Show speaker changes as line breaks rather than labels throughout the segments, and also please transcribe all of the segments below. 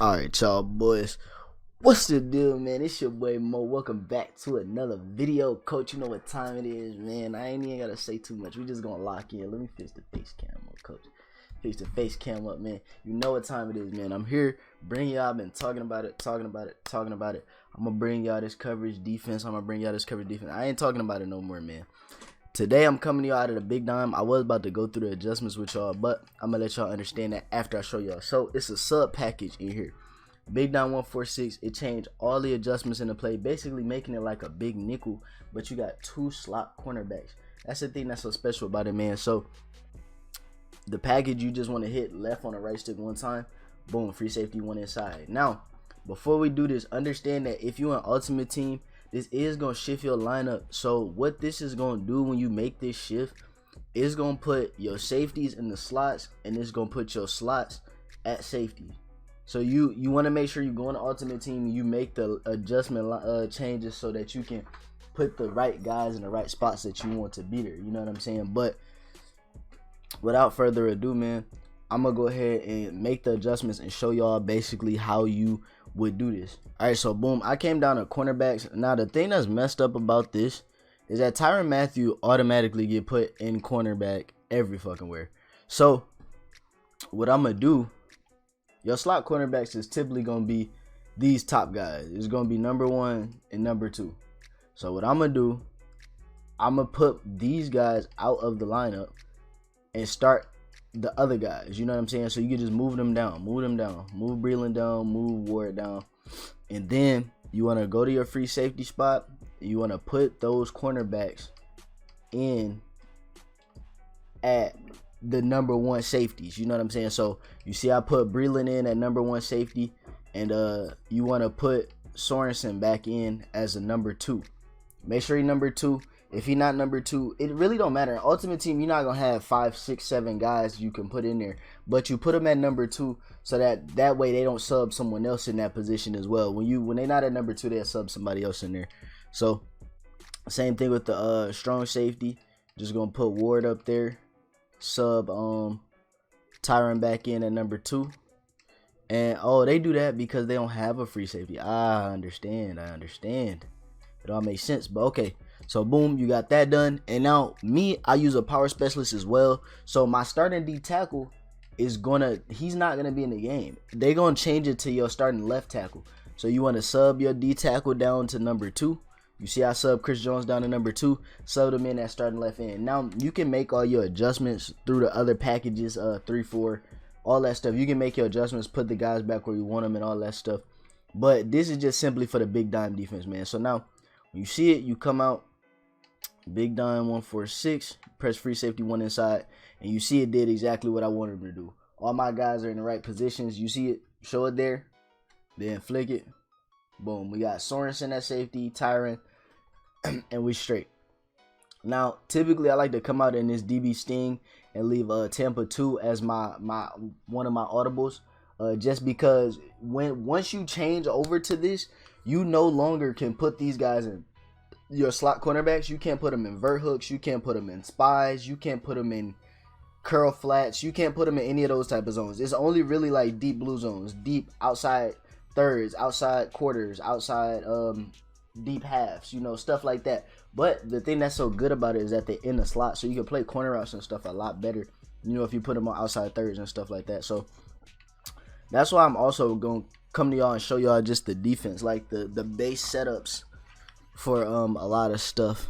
Alright, y'all boys. What's the deal, man? It's your boy Mo. Welcome back to another video. Coach, you know what time it is, man. I ain't even gotta say too much. We just gonna lock in. Let me fix the face cam up, coach. Fix the face cam up, man. You know what time it is, man. I'm here bringing y'all. I've been talking about it. I'm gonna bring y'all this coverage defense. I ain't talking about it no more, man. Today I'm coming to y'all out of the big dime. I was about to go through the adjustments with y'all, but I'm gonna let y'all understand that after I show y'all. So it's a sub package in here. Big dime 146. It changed all the adjustments in the play, basically making it like a big nickel, but you got two slot cornerbacks. That's the thing that's so special about it, man. So the package, you just want to hit left on the right stick one time, boom, free safety one inside. Now before we do this, understand that if you're an ultimate team, this is going to shift your lineup. So what this is going to do when you make this shift is going to put your safeties in the slots, and it's going to put your slots at safety. So you want to make sure you go on the ultimate team, you make the adjustment changes so that you can put the right guys in the right spots that you want to be there. You know what I'm saying? But without further ado, man, I'm going to go ahead and make the adjustments and show y'all basically how you would do this. All right, so boom, I came down to cornerbacks. Now the thing that's messed up about this is that Tyrann Mathieu automatically get put in cornerback every fucking where. So what I'm gonna do, your slot cornerbacks is typically gonna be these top guys. It's gonna be number 1 and number 2. So what I'm gonna do, I'm gonna put these guys out of the lineup and start the other guys. You know what I'm saying? So you can just move them down, move Breland down, move Ward down, and then you want to go to your free safety spot. You want to put those cornerbacks in at the number 1 safeties. You know what I'm saying? So you see I put Breland in at number 1 safety, and you want to put Sorensen back in as a number 2. Make sure he's number 2. If he's not number 2, it really don't matter. Ultimate team, you're not gonna have 5, 6, 7 guys you can put in there, but you put them at number 2 so that way they don't sub someone else in that position as well. When they're not at number 2, they'll sub somebody else in there. So same thing with the strong safety. Just gonna put Ward up there, sub Tyrann back in at number 2. And they do that because they don't have a free safety. I understand. It all makes sense, but okay. So boom, you got that done. And now I use a power specialist as well. So my starting D tackle is he's not gonna be in the game. They're gonna change it to your starting left tackle. So you want to sub your D tackle down to number 2. You see I sub Chris Jones down to number 2, sub them in at starting left end. Now you can make all your adjustments through the other packages, 3, 4, all that stuff. You can make your adjustments, put the guys back where you want them and all that stuff. But this is just simply for the big dime defense, man. So now when you see it, you come out, big dime 146, press free safety 1 inside, and you see it did exactly what I wanted them to do. All my guys are in the right positions. You see it, show it there, then flick it, boom. We got Sorensen at safety, Tyrann, and we straight. Now typically I like to come out in this DB Sting and leave Tampa 2 as my one of my audibles, just because once you change over to this, you no longer can put these guys in your slot cornerbacks. You can't put them in vert hooks, you can't put them in spies, you can't put them in curl flats, you can't put them in any of those type of zones. It's only really like deep blue zones, deep outside thirds, outside quarters, outside deep halves, you know, stuff like that. But the thing that's so good about it is that they're in the slot, so you can play corner routes and stuff a lot better, you know, if you put them on outside thirds and stuff like that. So that's why I'm also gonna come to y'all and show y'all just the defense, like the base setups for a lot of stuff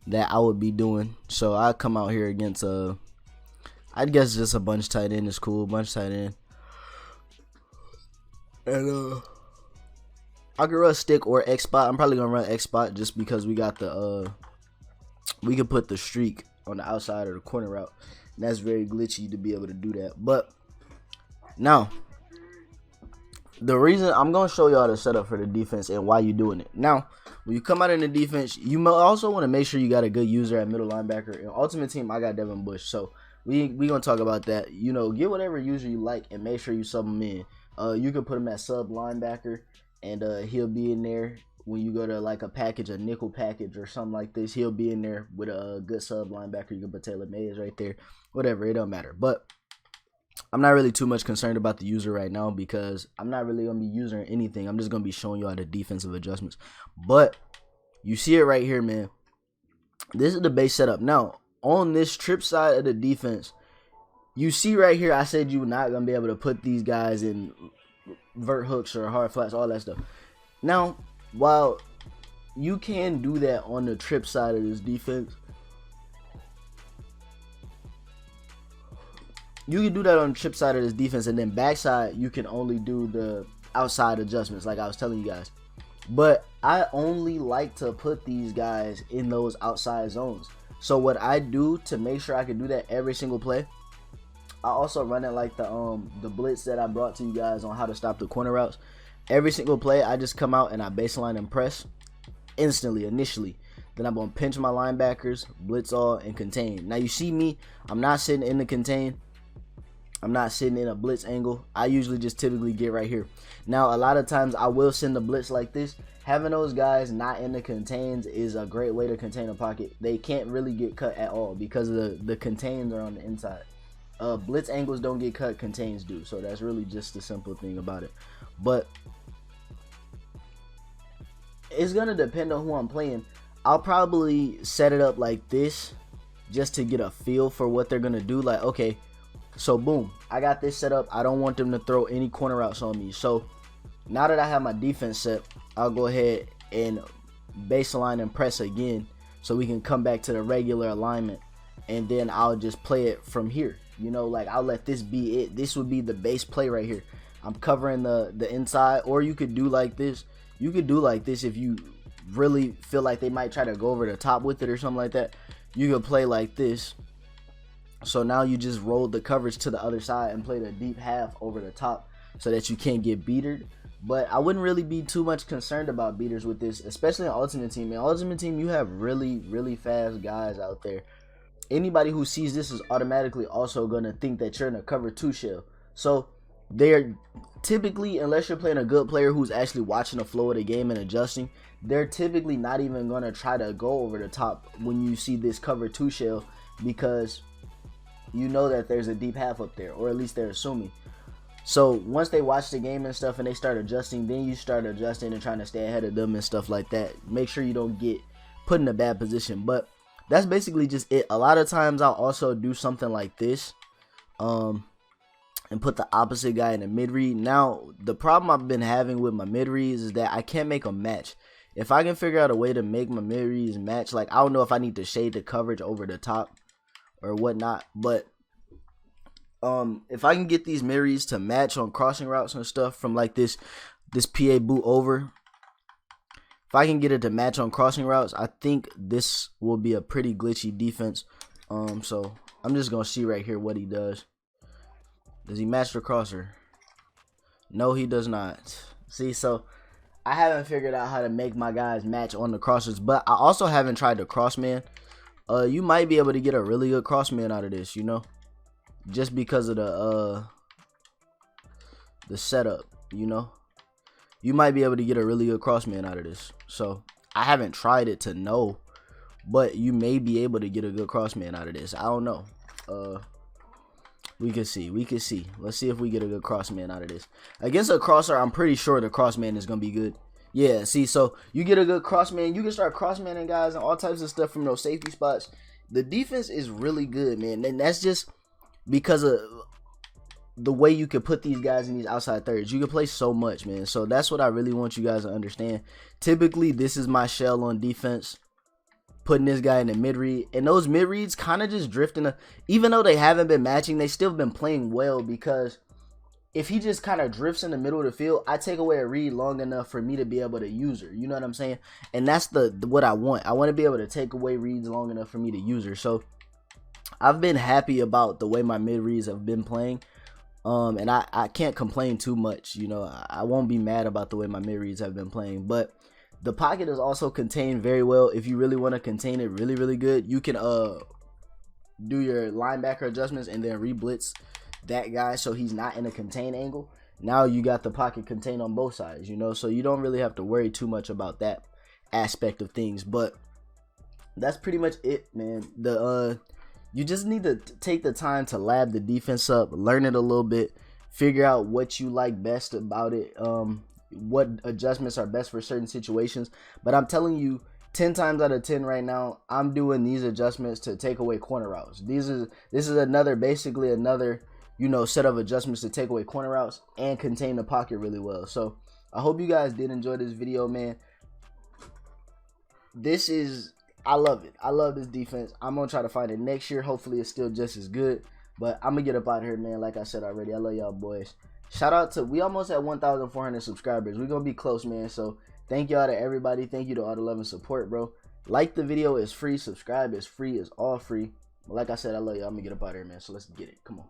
that I would be doing. So I come out here against I guess just a bunch tight end is cool, bunch tight end, and I could run stick or X spot. I'm probably gonna run X spot just because we got the we can put the streak on the outside of the corner route, and that's very glitchy to be able to do that. But now the reason I'm gonna show y'all the setup for the defense and why you're doing it. Now when you come out in the defense, you also want to make sure you got a good user at middle linebacker. In ultimate team, I got Devin Bush, so we gonna talk about that. You know, get whatever user you like and make sure you sub him in. You can put him at sub linebacker, and he'll be in there when you go to like a package, a nickel package or something like this. He'll be in there with a good sub linebacker. You can put Taylor Mays right there, whatever, it don't matter. But I'm not really too much concerned about the user right now because I'm not really going to be using anything. I'm just going to be showing you all the defensive adjustments. But you see it right here, man. This is the base setup. Now, on this trip side of the defense, you see right here, I said you're not going to be able to put these guys in vert hooks or hard flats, all that stuff. Now, while you can do that on the trip side of this defense, you can do that on the trip side of this defense, and then backside you can only do the outside adjustments like I was telling you guys. But I only like to put these guys in those outside zones. So what I do to make sure I can do that every single play, I also run it like the blitz that I brought to you guys on how to stop the corner routes. Every single play I just come out and I baseline and press instantly initially. Then I'm going to pinch my linebackers, blitz all, and contain. Now you see me, I'm not sitting in the contain. I'm not sitting in a blitz angle. I usually just typically get right here. Now, a lot of times I will send the blitz like this. Having those guys not in the contains is a great way to contain a pocket. They can't really get cut at all because the contains are on the inside. Blitz angles don't get cut, contains do. So that's really just the simple thing about it. But it's going to depend on who I'm playing. I'll probably set it up like this just to get a feel for what they're going to do. Like, okay, so boom, I got this set up. I don't want them to throw any corner routes on me. So now that I have my defense set, I'll go ahead and baseline and press again so we can come back to the regular alignment, and then I'll just play it from here. You know, like I'll let this be it. This would be the base play right here. I'm covering the inside, or you could do like this. You could do like this if you really feel like they might try to go over the top with it or something like that. You could play like this. So now you just roll the coverage to the other side and play the deep half over the top so that you can't get beatered. But I wouldn't really be too much concerned about beaters with this, especially in Ultimate Team. In Ultimate Team, you have really, really fast guys out there. Anybody who sees this is automatically also going to think that you're in a cover 2 shell. So they're typically, unless you're playing a good player who's actually watching the flow of the game and adjusting, they're typically not even going to try to go over the top when you see this cover 2 shell, because you know that there's a deep half up there, or at least they're assuming. So once they watch the game and stuff and they start adjusting, then you start adjusting and trying to stay ahead of them and stuff like that. Make sure you don't get put in a bad position. But that's basically just it. A lot of times I'll also do something like this and put the opposite guy in the mid read. Now the problem I've been having with my mid reads is that I can't make them match. If I can figure out a way to make my mid reads match, like I don't know if I need to shade the coverage over the top or whatnot, but if I can get these mirrors to match on crossing routes and stuff from like this PA boot over, if I can get it to match on crossing routes, I think this will be a pretty glitchy defense. So I'm just gonna see right here what he does. Does he match the crosser? No, he does not. See, so I haven't figured out how to make my guys match on the crossers, but I also haven't tried the crossman. You might be able to get a really good crossman out of this, you know, just because of the setup, you know. You might be able to get a really good crossman out of this. So I haven't tried it to know, but you may be able to get a good crossman out of this. I don't know. We can see. Let's see if we get a good crossman out of this. Against a crosser, I'm pretty sure the crossman is gonna be good. Yeah, see, so you get a good crossman, you can start crossmanning guys and all types of stuff from those safety spots. The defense is really good, man, and that's just because of the way you can put these guys in these outside thirds. You can play so much, man. So that's what I really want you guys to understand. Typically, this is my shell on defense, putting this guy in the mid read, and those mid reads kind of just drifting. Even though they haven't been matching, they still been playing well, because if he just kind of drifts in the middle of the field, I take away a read long enough for me to be able to use her. You know what I'm saying? And that's what I want. I want to be able to take away reads long enough for me to use her. So I've been happy about the way my mid reads have been playing. And I can't complain too much. You know, I won't be mad about the way my mid reads have been playing. But the pocket is also contained very well. If you really want to contain it really, really good, you can do your linebacker adjustments and then re-blitz that guy so he's not in a contain angle. Now you got the pocket contained on both sides, you know, so you don't really have to worry too much about that aspect of things. But that's pretty much it, man. you just need to take the time to lab the defense up, learn it a little bit, figure out what you like best about it, what adjustments are best for certain situations. But I'm telling you, 10 times out of 10 right now, I'm doing these adjustments to take away corner routes. This is basically another, you know, set of adjustments to take away corner routes and contain the pocket really well. So I hope you guys did enjoy this video, man. I love it. I love this defense. I'm gonna try to find it next year. Hopefully it's still just as good. But I'm gonna get up out of here, man. Like I said already, I love y'all boys. Shout out to, we almost at 1,400 subscribers. We're gonna be close, man. So thank y'all to everybody. Thank you to all the love and support, bro. Like the video, is free. Subscribe is free. It's all free. But like I said, I love y'all. I'm gonna get up out of here, man. So let's get it. Come on.